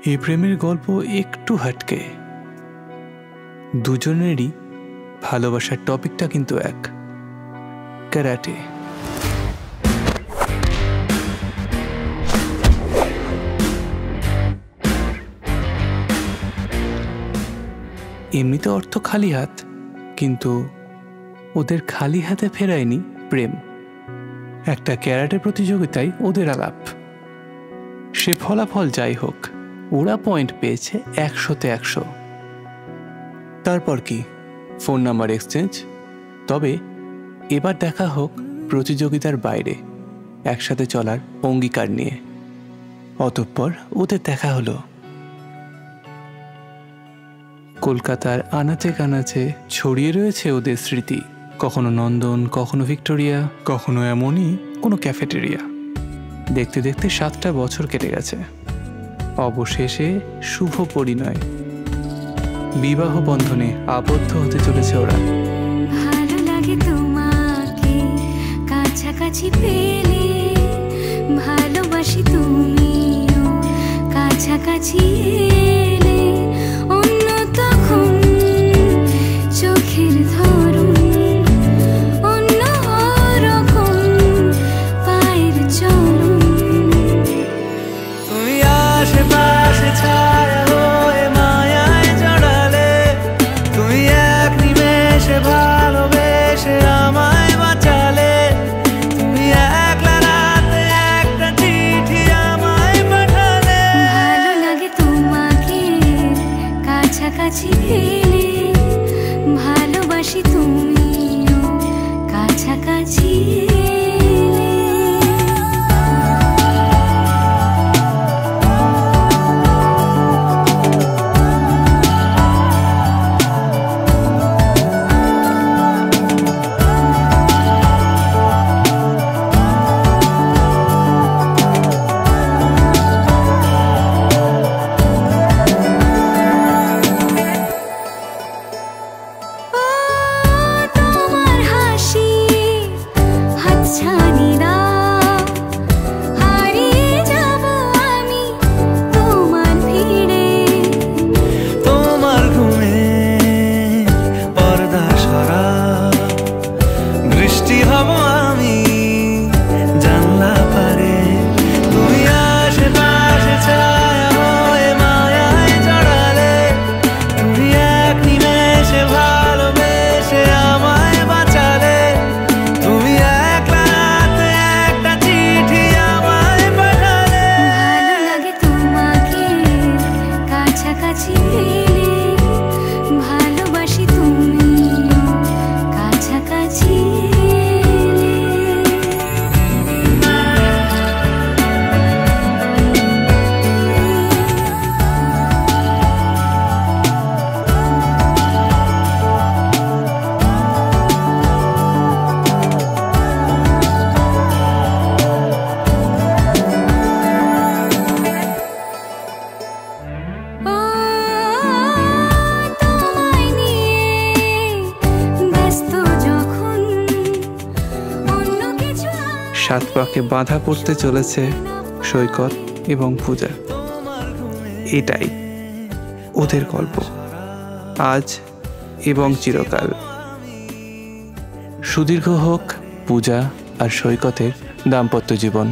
এই প্রেমের গল্প একটু হাটকে, দুজনেরই ভালোবাসার টপিকটা কিন্তু এক, ক্যারাটে। এমনিতে অর্থ খালি হাত, কিন্তু ওদের খালি হাতে ফেরায়নি প্রেম। একটা ক্যারাটে প্রতিযোগিতায় ওদের আলাপ, সে ফলাফল যাই হোক, ওরা পয়েন্ট পেয়েছে 100-তে 100। তারপর কি ফোন নাম্বার এক্সচেঞ্জ। তবে এবার দেখা হোক প্রতিযোগিতার বাইরে একসাথে চলার অঙ্গীকার নিয়ে। অতঃপর ওদের দেখা হলো কলকাতার আনাচে কানাচে ছড়িয়ে রয়েছে ওদের স্মৃতি, কখনো নন্দন, কখনো ভিক্টোরিয়া, কখনো এমনই কোনো ক্যাফেটেরিয়া। দেখতে দেখতে 7টা বছর কেটে গেছে। অবশেষে শুভ পরিণয়, বিবাহ বন্ধনে আবদ্ধ হতে চলেছে ওরা। ভালো লাগে তোমাকে কাছাকাছি পেলে, ভালোবাসি তুমিও কাছাকাছি এলে। অন্য তখন চোখের ধরন, অন্য রকম পায়ের চরণ। তুমি আশেপাশে ছায়া হয়ে মায়ায় জড়ালে, তুমি এক নিমেষে ভালোবেসে আমায় বাঁচালে। তুমি একলা রাতে একটা চিঠি আমায় পাঠালে। ভালো লাগে তোমাকে কাছাকাছি পেলে, ভালোবাসি তুমিও কাছাকাছি এলে। তোমার হাসি হাতছানি দাও, হারিয়ে যাব আমি তোমার ভিড়ে। তোমার ঘুমে পর্দা সরাও, বৃষ্টি হব আমি জানলা পারে। তুমি আশেপাশে ছায়া হয়ে মায়ায় জড়ালে, তুমি এক নিমেষে ভালোবেসে আমায় বাঁচালে। তুমি একলা রাতে একটা চিঠি আমায় পাঠালে। ভালো লাগে তোমাকে কাছাকাছি পেলে, ভালোবাসি তুমিও কাছাকাছি এলে। ও তোমায় নিয়ে ব্যস্ত যখন, অন্য কিছু 7 পাকে বাঁধা পড়তে চলেছে সৈকত এবং পূজা। এটাই ওদের গল্প, আজ এবং চিরকাল। সুদীর্ঘ হোক পূজা আর সৈকতের দাম্পত্য জীবন।